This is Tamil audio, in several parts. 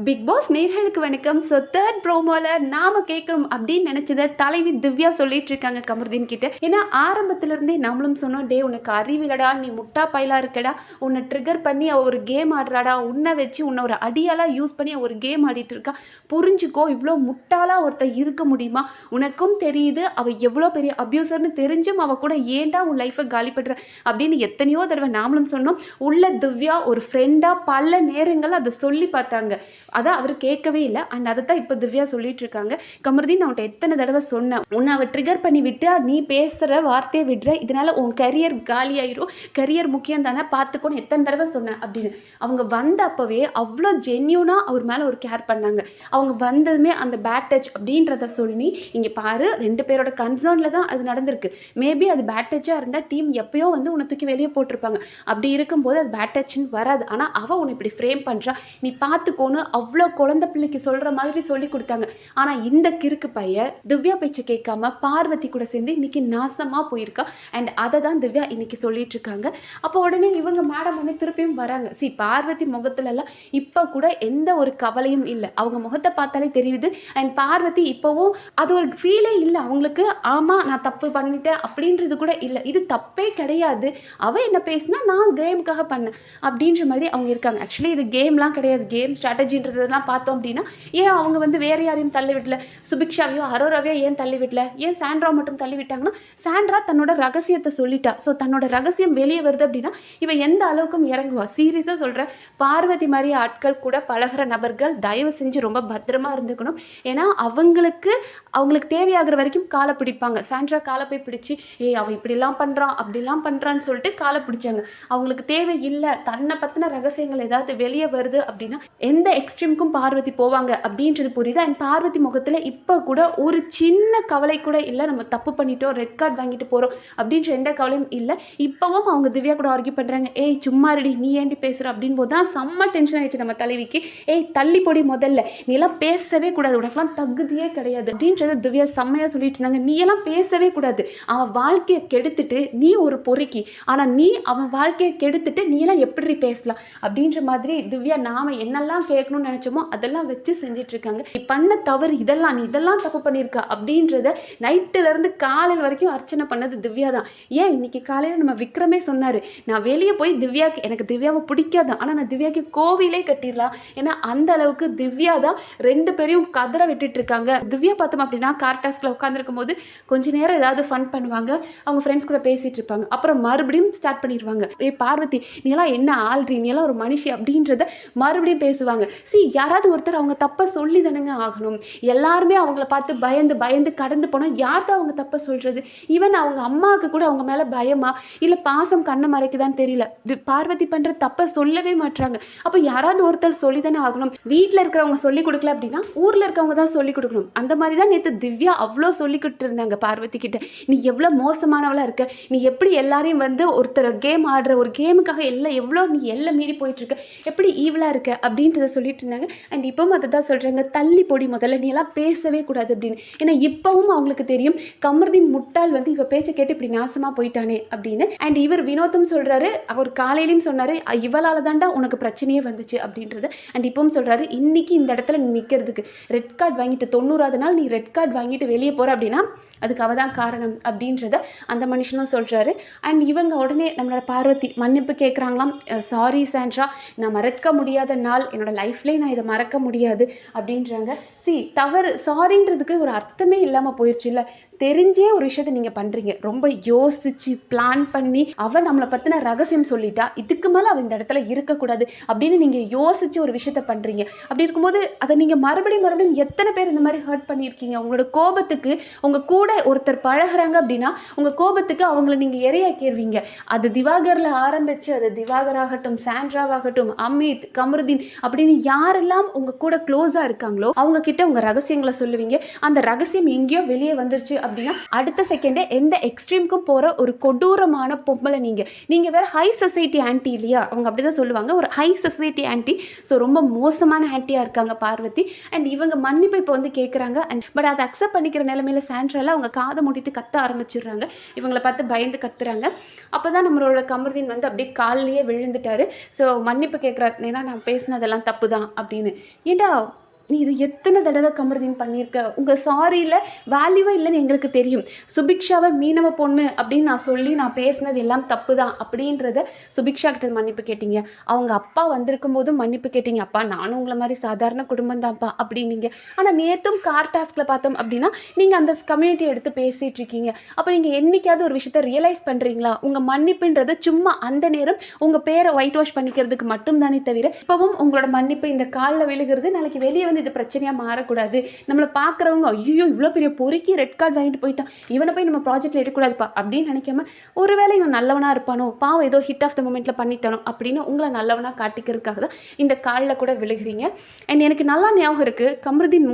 பிக் பாஸ் நேர்களுக்கு வணக்கம். ஸோ தேர்ட் ப்ரோமோல நாம கேட்கணும் அப்படின்னு நினைச்சத தலைவி திவ்யா சொல்லிட்டு இருக்காங்க கமருதீன் கிட்ட. ஏன்னா ஆரம்பத்திலிருந்தே நம்மளும் சொன்னோம், டே உனக்கு அறிவிலடா, நீ முட்டா பயிலா இருக்கடா, உன்னை ட்ரிகர் பண்ணி அவ ஒரு கேம் ஆடுறாடா, உன்னை வச்சு உன்னை ஒரு அடியாலா யூஸ் பண்ணி ஒரு கேம் ஆடிட்டு இருக்கா, புரிஞ்சுக்கோ, இவ்வளோ முட்டாளா ஒருத்தர் இருக்க முடியுமா, உனக்கும் தெரியுது அவ எவ்வளோ பெரிய அபியூசர்னு தெரிஞ்சும் அவ கூட ஏன்டா உன் லைஃபை காலி பண்ற அப்படின்னு எத்தனையோ தடவை நாமளும் சொன்னோம். உள்ள திவ்யா ஒரு ஃப்ரெண்டா பல நேரங்கள் அதை சொல்லி பார்த்தாங்க. அதை அவர் கேட்கவே இல்லை. அண்ட் அதை தான் இப்போ திவ்யா சொல்லிட்டு இருக்காங்க. கமருதீன், நான் அவன்கிட்ட எத்தனை தடவை சொன்னேன், உன்னை அவள் ட்ரிகர் பண்ணி விட்டு நீ பேசுகிற வார்த்தையை விடுற, இதனால உன் கரியர் காலி ஆயிரும், கரியர் முக்கியம் தானே, பார்த்துக்கோன்னு எத்தனை தடவை சொன்னேன் அப்படின்னு. அவங்க வந்த அப்பவே அவ்வளோ ஜென்யூனாக அவர் மேலே ஒரு கேர் பண்ணாங்க. அவங்க வந்ததுமே அந்த பேட் டச் அப்படின்றத சொல்லி, இங்கே பாரு, 2 பேரோட கன்சர்னில் தான் அது நடந்திருக்கு, மேபி அது பேட் டச்சாக இருந்தால் டீம் எப்பயோ வந்து உன்னை தூக்கி வெளியே போட்டிருப்பாங்க, அப்படி இருக்கும்போது அது பேட் டச்னு வராது. ஆனால் அவள் உன்னை இப்படி ஃப்ரேம் பண்ணுறா, நீ பார்த்துக்கோன்னு அவ்வளோ குழந்தை பிள்ளைக்கு சொல்கிற மாதிரி சொல்லி கொடுத்தாங்க. ஆனால் இந்த கிறுக்கு பைய திவ்யா பேச்சை கேட்காம பார்வதி கூட சேர்ந்து இன்னைக்கு நாசமாக போயிருக்கா. அண்ட் அதை தான் திவ்யா இன்னைக்கு சொல்லிட்டு இருக்காங்க. அப்போ உடனே இவங்க மேடம் வந்து திருப்பியும் வராங்க. பார்வதி முகத்துலலாம் இப்போ கூட எந்த ஒரு கவலையும் இல்லை, அவங்க முகத்தை பார்த்தாலே தெரியுது. அண்ட் பார்வதி இப்போவும் அது ஒரு ஃபீலே இல்லை அவங்களுக்கு, ஆமாம் நான் தப்பு பண்ணிட்டேன் அப்படின்றது கூட இல்லை, இது தப்பே கிடையாது, அவள் என்ன பேசினா நான் கேமுக்காக பண்ணேன் அப்படின்ற மாதிரி அவங்க இருக்காங்க. ஆக்சுவலி இது கேம்லாம் கிடையாது, கேம் ஸ்ட்ராட்டஜின்றதெல்லாம் பார்த்தோம் அப்படின்னா ஏன் அவங்க வந்து வேறு யாரையும் தள்ளி விடல, சுபிக்ஷாவையோ அரோராவையோ ஏன் தள்ளி விடல, ஏன் சாண்ட்ரா மட்டும் தள்ளி விட்டாங்கன்னா, சாண்ட்ரா தன்னோட ரகசியத்தை சொல்லிட்டா. ஸோ தன்னோட ரகசியம் வெளியே வருது அப்படின்னா இவன் எந்த அளவுக்கும் இறங்குவா. சீரியஸாக சொல்கிறேன், பார்வதி மாதிரி ஆட்கள் கூட பழகிற நபர்கள் தயவு செஞ்சு ரொம்ப பத்திரமா இருந்துக்கணும். ஏன்னா அவங்களுக்கு தேவையாகிற வரைக்கும் காலை பிடிப்பாங்க. சாண்ட்ரா காலை போய் பிடிச்சி அவன் இப்படிலாம் பண்ணுறான் அப்படிலாம் பண்ணுறான்னு சொல்லிட்டு காலை பிடிச்சாங்க. அவங்களுக்கு தேவை இல்லை, தன்னை பற்றின ரகசியங்கள் ஏதாவது வெளியே வருது அப்படின்னா எந்த எக்ஸ்ட்ரீமுக்கும் பார்வதி போவாங்க அப்படின்றது புரியுது. அண்ட் பார்வதி முகத்தில் இப்போ கூட ஒரு சின்ன கவலை கூட இல்லை, நம்ம தப்பு பண்ணிட்டோம், ரெட் கார்டு வாங்கிட்டு போகிறோம் அப்படின்ற எந்த கவலையும் இல்லை. இப்போவும் அவங்க திவ்யா கூட ஆர்கியூ பண்ணுறாங்க, சும்மா ரெடி, நீ ஏண்டி பேசுகிற அப்படின்னு போது தான் செம்ம டென்ஷன் ஆயிடுச்சு நம்ம தலைவிக்கு. தள்ளி பொடி, முதல்ல நீ எல்லாம் பேசவே கூடாது, உனக்கெல்லாம் தகுதியே கிடையாது அப்படின்றத திவ்யா செம்மையாக சொல்லிட்டு இருந்தாங்க. நீ எல்லாம் பேசவே கூடாது, அவன் வாழ்க்கையை கெடுத்துட்டு நீ ஒரு பொறுக்கி, ஆனால் நீ அவன் வாழ்க்கையை கெடுத்துட்டு நீ எல்லாம் எப்படி பேசலாம் அப்படின்ற மாதிரி திவ்யா நாம என்னெல்லாம் கேட்கணும்னு நினைச்சோமோ அதெல்லாம் வச்சு செஞ்சுட்டு இருக்காங்க. நீ பண்ண தவறு இதெல்லாம், நீ இதெல்லாம் தப்பு பண்ணியிருக்க அப்படின்றத நைட்டுல இருந்து காலையில் வரைக்கும் அர்ச்சனை பண்ணது திவ்யா தான். இன்னைக்கு காலையில் நம்ம விக்ரமே சொன்னாரு, நான் வெளியே போய் எனக்கு திவ்யாவை பிடிக்காது, ஆனால் நான் திவ்யாவுக்கு கோவிலே கட்டிடலாம். ஏன்னா அந்த அளவுக்கு திவ்யா தான் 2 பேரையும் கதற விட்டுட்டு இருக்காங்க. திவ்யா பார்த்தோம் அப்படின்னா கார் டாஸ்க்ல உட்காந்துருக்கும் போது கொஞ்ச நேரம் ஏதாவது ஃபன் பண்ணுவாங்க, அவங்க ஃப்ரெண்ட்ஸ் கூட பேசிட்டு இருப்பாங்க, அப்புறம் மறுபடியும் ஸ்டார்ட் பண்ணிடுவாங்க. பார்வதி நீ எல்லாம் என்ன ஆள்றி, நீ எல்லாம் ஒரு மனுஷி அப்படின்றத மறுபடியும் பேசுவாங்க. யாராவது ஒருத்தர் அவங்க தப்பை சொல்லி தானங்க ஆகணும். எல்லாருமே அவங்கள பார்த்து பயந்து பயந்து கடந்து போனால் யார் தான் அவங்க தப்பை சொல்கிறது? ஈவன் அவங்க அம்மாவுக்கு கூட அவங்க மேலே பயமா இல்லை பாசம் கண்ணை மறைக்குதான்னு தெரியல, பார்வதி பண்ணுற தப்பை சொல்லவே மாட்டுறாங்க. அப்போ யாராவது ஒருத்தர் சொல்லி தானே ஆகணும். வீட்டில் இருக்கிறவங்க சொல்லி கொடுக்கல அப்படின்னா ஊரில் இருக்கவங்க தான் சொல்லி கொடுக்கணும். அந்த மாதிரி தான் நேற்று திவ்யா அவ்வளோ சொல்லிக்கிட்டு இருந்தாங்க பார்வதி கிட்ட. நீ எவ்வளோ மோசமானவளாக இருக்க, நீ எப்படி எல்லாரையும் வந்து ஒருத்தர் கேம் ஆடுற, ஒரு கேமுக்காக எவ்வளோ நீ எல்லாம் மீறி போயிட்டு இருக்க, எப்படி ஈவலாக இருக்க அப்படின்றத சொல்லிட்டு இருந்தாங்க. அண்ட் இப்போவும் அதை தான் சொல்கிறாங்க, தள்ளி பொடி முதல்ல, நீ எல்லாம் பேசவே கூடாது அப்படின்னு. ஏன்னா இப்போவும் அவங்களுக்கு தெரியும் கமருதீன் முட்டாள் வந்து இவ பேச்சை கேட்டு இப்படி நாசமாக போயிட்டானே அப்படின்னு. அண்ட் இவர் வினோத்தும் சொல்கிறாரு, அவர் காலையிலையும் சொன்னார், இவளால் தாண்டா உனக்கு பிரச்சனையே வந்துச்சு அப்படின்றது. அண்ட் இப்பவும் சொல்கிறாரு, இன்னைக்கு இந்த இடத்துல நீ நிற்கிறதுக்கு ரெட் கார்டு வாங்கிட்டு 90வது நாள் நீ ரெட் கார்டு வாங்கிட்டு வெளியே போகிற அப்படின்னா அதுக்கு அவள் தான் காரணம் அப்படின்றத அந்த மனுஷனும் சொல்கிறாரு. அண்ட் இவங்க உடனே நம்மளோட பார்வதி மன்னிப்பு கேட்குறாங்களாம். சாரி சாண்ட்ரா, நான் மறக்க முடியாத நாள், என்னோட லைஃப்லேயே நான் இதை மறக்க முடியாது அப்படின்றாங்க. தவறு சாரின்றதுக்கு ஒரு அர்த்தமே இல்லாமல் போயிடுச்சு இல்லை. தெரிஞ்சே ஒரு விஷயத்த நீங்கள் பண்ணுறீங்க, ரொம்ப யோசிச்சு பிளான் பண்ணி அவள் நம்மளை பற்றின ரகசியம் சொல்லிட்டா, இதுக்கு மேலே அவள் இந்த இடத்துல இருக்கக்கூடாது அப்படின்னு நீங்கள் யோசிச்சு ஒரு விஷயத்த பண்ணுறீங்க. அப்படி இருக்கும்போது அதை நீங்கள் மறுபடியும் எத்தனை பேர் இந்த மாதிரி ஹர்ட் பண்ணியிருக்கீங்க? உங்களோட கோபத்துக்கு உங்கள் கூட ஒருத்தர் பழகுறாங்க அப்படின்னா உங்கள் கோபத்துக்கு அவங்கள நீங்கள் இரையாக்கிடுவீங்க. அது திவாகரில் ஆரம்பித்து, அது திவாகராகட்டும், சாண்ட்ராவாகட்டும், அமித், கமருதீன் அப்படின்னு யாரெல்லாம் உங்கள் கூட க்ளோஸாக இருக்காங்களோ அவங்க கிட்ட உங்கள் ரகசியங்களை சொல்லுவீங்க. அந்த ரகசியம் எங்கேயோ வெளியே வந்துருச்சு அப்படின்னா அடுத்த செகண்டே எந்த எக்ஸ்ட்ரீமுக்கும் போகிற ஒரு கொடூரமான பொம்பளை நீங்கள் வேற ஹை சொசைட்டி ஆன்டி இல்லையா, அவங்க அப்படி தான் சொல்லுவாங்க, ஒரு ஹை சொசைட்டி ஆன்டி. ஸோ ரொம்ப மோசமான ஆன்ட்டியாக இருக்காங்க பார்வதி. அண்ட் இவங்க மன்னிப்பு இப்போ வந்து கேட்குறாங்க. அண்ட் பட் அதை அக்செப்ட் பண்ணிக்கிற நிலைமையில சாண்ட்ரால அவங்க காதை மூட்டிட்டு கத்த ஆரம்பிச்சிடுறாங்க. இவங்களை பார்த்து பயந்து கத்துறாங்க. அப்போ தான் நம்மளோட கமருதீன் வந்து அப்படியே காலிலேயே விழுந்துட்டாரு. ஸோ மன்னிப்பு கேட்குறாரு, ஏன்னா நான் பேசினதெல்லாம் தப்பு தான் அப்படின்னு. ஏண்டா நீ இது எத்தனை தடவை கமருதீன் பண்ணியிருக்க, உங்கள் சாரியில் வேல்யூவே இல்லைன்னு எங்களுக்கு தெரியும். சுபிக்ஷாவை மீனவ பொண்ணு அப்படின்னு நான் சொல்லி நான் பேசினது எல்லாம் தப்பு தான் அப்படின்றத சுபிக்ஷா கிட்ட மன்னிப்பு கேட்டீங்க. அவங்க அப்பா வந்திருக்கும் போதும் மன்னிப்பு கேட்டீங்க. அப்பா நானும் உங்களை மாதிரி சாதாரண குடும்பம் தான்ப்பா அப்படின்னீங்க. ஆனால் நேற்றும் கார் டாஸ்கில் பார்த்தோம் அப்படின்னா நீங்கள் அந்த கம்யூனிட்டியை எடுத்து பேசிகிட்டு இருக்கீங்க. அப்போ நீங்கள் என்றைக்காவது ஒரு விஷயத்தை ரியலைஸ் பண்ணுறீங்களா? உங்கள் மன்னிப்புன்றது சும்மா அந்த நேரம் உங்கள் பேரை ஒயிட் வாஷ் பண்ணிக்கிறதுக்கு மட்டும்தானே தவிர இப்போவும் உங்களோட மன்னிப்பு இந்த காலில் விழுகிறது நாளைக்கு வெளியே இது பிரச்சனையாக மாறக்கூடாது. நம்மளை பார்க்குறவங்க ஐயோ இவ்வளோ பெரிய பொறுக்கி ரெட் கார்டு வாங்கிட்டு போயிட்டான், இவனை போய் நம்ம ப்ராஜெக்டில் எடுக்கக்கூடாதுப்பா அப்படின்னு நினைக்காம ஒருவேளை இவன் நல்லவனாக இருப்பானோ, பாவம் ஏதோ ஹிட் ஆஃப் த மூமெண்ட்டில் பண்ணிட்டானோ அப்படின்னு உங்களை நல்லவனாக காட்டிக்கிறதுக்காக தான் இந்த காலில் கூட விழுகிறீங்க. அண்ட் எனக்கு நல்லா ஞாபகம் இருக்குது, கமருதீன்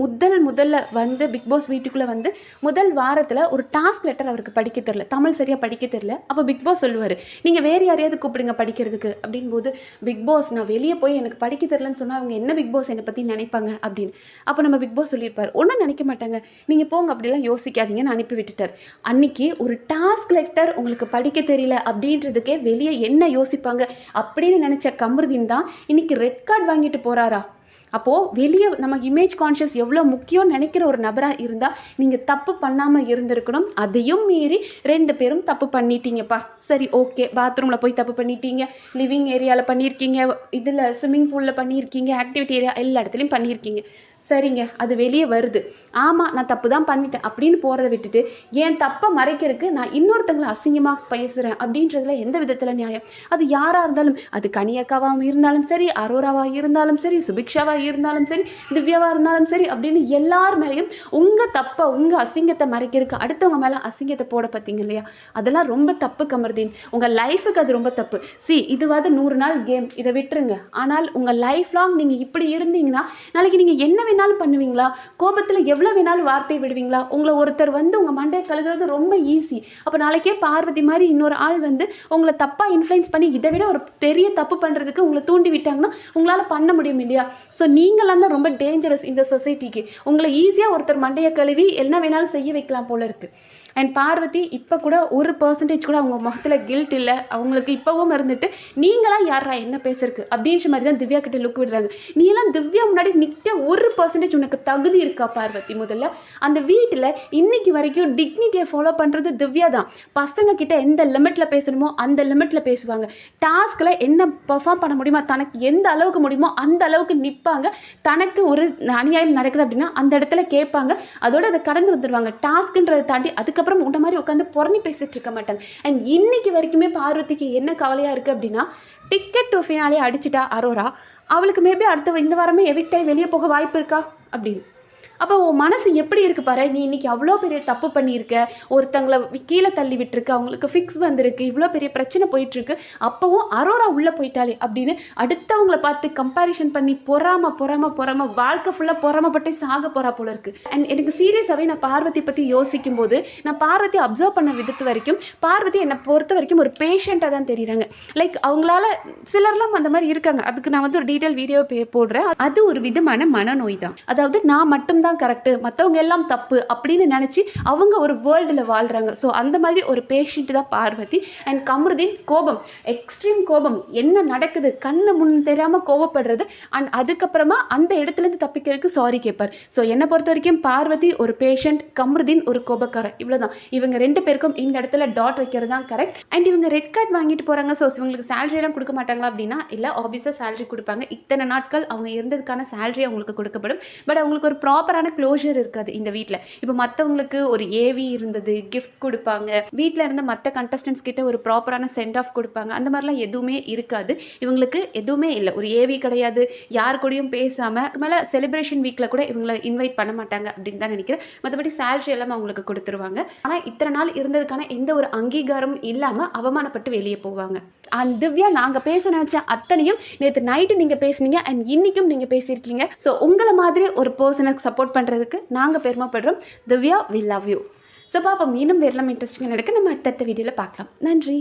முதல்ல வந்து பிக் பாஸ் வீட்டுக்குள்ளே வந்து முதல் வாரத்தில் ஒரு டாஸ்க் லெட்டர் அவருக்கு படிக்க தெரில, தமிழ் சரியாக படிக்க தெரில. அப்போ பிக் பாஸ் சொல்லுவார், நீங்கள் வேறு யாரையாவது கூப்பிடுங்க படிக்கிறதுக்கு அப்படின் போது, பிக் பாஸ் நான் வெளியே போய் எனக்கு படிக்க தெரிலன்னு சொன்னால் அவங்க என்ன பிக் பாஸ் என்னை பற்றி நினைப்பாங்க அப்படின்னு. அப்போ நம்ம பிக் பாஸ் சொல்லியிருப்பார், ஒன்றும் நினைக்க மாட்டாங்க, நீங்கள் போங்க அப்படிலாம் யோசிக்காதீங்கன்னு அனுப்பி விட்டுட்டார். அன்னைக்கு ஒரு டாஸ்க் லெட்டர் உங்களுக்கு படிக்க தெரியல அப்படின்றதுக்கே வெளியே என்ன யோசிப்பாங்க அப்படின்னு நினச்ச கமருதீன் தான் இன்னைக்கு ரெட் கார்டு வாங்கிட்டு போகிறாரா? அப்போது வெளியே நம்ம இமேஜ் கான்ஷியஸ் எவ்வளோ முக்கியம்னு நினைக்கிற ஒரு நபராக இருந்தால் நீங்கள் தப்பு பண்ணாமல் இருந்திருக்கணும். அதையும் மீறி 2 பேரும் தப்பு பண்ணிட்டீங்கப்பா. சரி ஓகே, பாத்ரூமில் போய் தப்பு பண்ணிட்டீங்க, லிவிங் ஏரியாவில் பண்ணியிருக்கீங்க, இதில் ஸ்விம்மிங் பூலில் பண்ணியிருக்கீங்க, ஆக்டிவிட்டி ஏரியா எல்லா இடத்துலையும் பண்ணியிருக்கீங்க. சரிங்க, அது வெளியே வருது, ஆமாம் நான் தப்பு தான் பண்ணிட்டேன் அப்படின்னு போகிறத விட்டுட்டு என் தப்பை மறைக்கிறதுக்கு நான் இன்னொருத்தங்களை அசிங்கமாக பேசுகிறேன் அப்படின்றதுல எந்த விதத்தில் நியாயம்? அது யாராக இருந்தாலும், அது கனியக்காவாக இருந்தாலும் சரி, அரோராவாக இருந்தாலும் சரி, சுபிக்ஷாவாக இருந்தாலும் சரி, திவ்யாவாக இருந்தாலும் சரி அப்படின்னு எல்லார் மேலேயும் உங்கள் தப்பை உங்கள் அசிங்கத்தை மறைக்கிறதுக்கு அடுத்தவங்க மேலே அசிங்கத்தை போட பார்த்தீங்க இல்லையா? அதெல்லாம் ரொம்ப தப்பு கமருதீன். உங்கள் லைஃபுக்கு அது ரொம்ப தப்பு. இதுவாது 100 நாள் கேம், இதை விட்டுருங்க. ஆனால் உங்கள் லைஃப் லாங் நீங்கள் இப்படி இருந்தீங்கன்னா நாளைக்கு நீங்கள் என்ன வேணாலும் பண்ணுவீங்களா? கோபத்தில் எவ்வளோ வேணாலும் வார்த்தை விடுவீங்களா? உங்களை ஒருத்தர் வந்து உங்கள் மண்டையை கழுகுறது ரொம்ப ஈஸி. அப்போ நாளைக்கே பார்வதி மாதிரி இன்னொரு ஆள் வந்து உங்களை தப்பாக இன்ஃப்ளூயன்ஸ் பண்ணி இதை விட ஒரு பெரிய தப்பு பண்ணுறதுக்கு உங்களை தூண்டி விட்டாங்கன்னா உங்களால் பண்ண முடியும் இல்லையா? ஸோ நீங்களாம் தான் ரொம்ப டேஞ்சரஸ் இந்த சொசைட்டிக்கு. உங்களை ஈஸியாக ஒருத்தர் மண்டையை கழுவி என்ன வேணாலும் செய்ய வைக்கலாம் போல இருக்குது. அண்ட் பார்வதி இப்போ கூட 1% கூட அவங்க முகத்தில் கில்ட் இல்லை. அவங்களுக்கு இப்போவும் இருந்துட்டு நீங்களாம் யாரா என்ன பேசுறதுக்கு அப்படின்ற மாதிரி தான் திவ்யா கிட்ட லுக் விடுறாங்க. நீலாம் திவ்யா முன்னாடி நிற்க 1% உனக்கு தகுதி இருக்கா பார்வதி? முதல்ல அந்த வீட்டில் இன்னைக்கு வரைக்கும் டிக்னிட்டியை ஃபாலோ பண்ணுறது திவ்யா தான். பசங்க கிட்ட எந்த லிமிட்டில் பேசணுமோ அந்த லிமிட்டில் பேசுவாங்க. டாஸ்கில் என்ன பெர்ஃபார்ம் பண்ண முடியுமோ, தனக்கு எந்த அளவுக்கு முடியுமோ அந்த அளவுக்கு நிற்பாங்க. தனக்கு ஒரு அநியாயம் நடக்குது அப்படின்னா அந்த இடத்துல கேட்பாங்க, அதோடு அதை கடந்து வந்துடுவாங்க. டாஸ்க்குன்றதை தாண்டி அதுக்கப்புறம் உன்ன மாதிரி உட்காந்து புறணி பேசிட்டு இருக்க மாட்டாங்க. அண்ட் இன்னைக்கு வரைக்குமே பார்வதிக்கு என்ன கவலையாக இருக்குது அப்படின்னா, டிக்கெட் டு ஃபினாலே அடிச்சிட்டா அரோரா, அவளுக்கு மேபி அடுத்த இந்த வாரமே எவிக்ட் ஆகி வெளியே போக வாய்ப்பு இருக்கா அப்படின்னு. அப்போ உன் மனசு எப்படி இருக்குது பாரு. நீ இன்றைக்கி அவ்வளோ பெரிய தப்பு பண்ணியிருக்க, ஒருத்தங்களை கீழே தள்ளி விட்டுருக்கு, அவங்களுக்கு ஃபிக்ஸ் வந்திருக்கு, இவ்வளோ பெரிய பிரச்சனை போயிட்டுருக்கு, அப்போவும் அரோரா உள்ளே போயிட்டாலே அப்படின்னு அடுத்தவங்களை பார்த்து கம்பேரிஷன் பண்ணி பொறாம வாழ்க்கை ஃபுல்லாக பொறாமப்பட்டே சாக போகிறா போல இருக்குது. அண்ட் எனக்கு சீரியஸாகவே நான் பார்வதி பற்றி யோசிக்கும் போது நான் பார்வதி அப்சர்வ் பண்ண விதத்து வரைக்கும் பார்வதி என்னை பொறுத்த வரைக்கும் ஒரு பேஷண்ட்டாக தான் தெரியுறாங்க. லைக் அவங்களால சிலர்லாம் அந்த மாதிரி இருக்காங்க. அதுக்கு நான் வந்து ஒரு டீட்டெயில் வீடியோ போடுறேன். அது ஒரு விதமான மனநோய் தான். அதாவது நான் மட்டும்தான் கரெக்டு, மற்றவங்க எல்லாம் தப்பு அப்படின்னு நினச்சி அவங்க ஒரு வேர்ல்டில் வாழ்கிறாங்க. ஸோ அந்த மாதிரி ஒரு பேஷண்ட் தான் பார்வதி. அண்ட் கமருதீன் கோபம், எக்ஸ்ட்ரீம் கோபம், என்ன நடக்குது கண்ணு முன் தெரியாமல் கோவப்படுறது. அண்ட் அதுக்கப்புறமா அந்த இடத்துலேருந்து தப்பிக்கிறதுக்கு சாரி கேட்பார். ஸோ என்னை பொறுத்த வரைக்கும் பார்வதி ஒரு பேஷண்ட், கமருதீன் ஒரு கோபக்காரர். இவ்வளோதான். இவங்க 2 பேருக்கும் இந்த இடத்துல டாட் வைக்கிறது தான் கரெக்ட். அண்ட் இவங்க ரெட் கார்டு வாங்கிட்டு போகிறாங்க. ஸோ இவங்களுக்கு சேலரியெல்லாம் கொடுக்க மாட்டாங்களா அப்படின்னா இல்லை, ஆப்வியஸாக சேலரி கொடுப்பாங்க. இத்தனை நாட்கள் அவங்க இருந்ததுக்கான சேலரி அவங்களுக்கு கொடுக்கப்படும். பட் அவங்களுக்கு ஒரு ப்ராப்பரான க்ளோஷர் இருக்காது இந்த வீட்டில். இப்போ மற்றவங்களுக்கு ஒரு ஏவி இருந்தது, கிஃப்ட் கொடுப்பாங்க, வீட்டில் இருந்த மற்ற கண்டஸ்டன்ஸ் கிட்ட ஒரு ப்ராப்பரான சென்ட் ஆஃப் கொடுப்பாங்க, அந்த மாதிரிலாம் எதுவுமே இருக்காது. இவங்களுக்கு எதுவுமே இல்லை. ஒரு ஏவி கிடையாது, யார் கூடயும் பேசாமல், மேலே செலிப்ரேஷன் வீக்கில் கூட இவங்களை இன்வைட் பண்ண மாட்டாங்க அப்படின்னு தான் நினைக்கிறேன். மற்றபடி சேலரி எல்லாம் அவங்களுக்கு கொடுத்துருவாங்க. ஆனால் இத்தனை நாள் இருந்ததுக்கான எந்த ஒரு அங்கீகாரமும் இல்லாமல் அவமானப்பட்டு வெளியே போவாங்க. அண்ட் திவ்யா, நாங்கள் பேச நினச்ச அத்தனையும் நேற்று நைட்டு நீங்கள் பேசுனீங்க அண்ட் இன்றைக்கும் நீங்கள் பேசியிருக்கீங்க. ஸோ உங்களை மாதிரி ஒரு பர்சனுக்கு சப்போர்ட் பண்ணுறதுக்கு நாங்கள் பெருமைப்படுறோம். Divya, we love you. So பாப்பா, இன்னும் வேறலாம் இன்ட்ரெஸ்டிங்காக நடக்க நம்ம அடுத்தடுத்த வீடியோவில் பார்க்கலாம். நன்றி.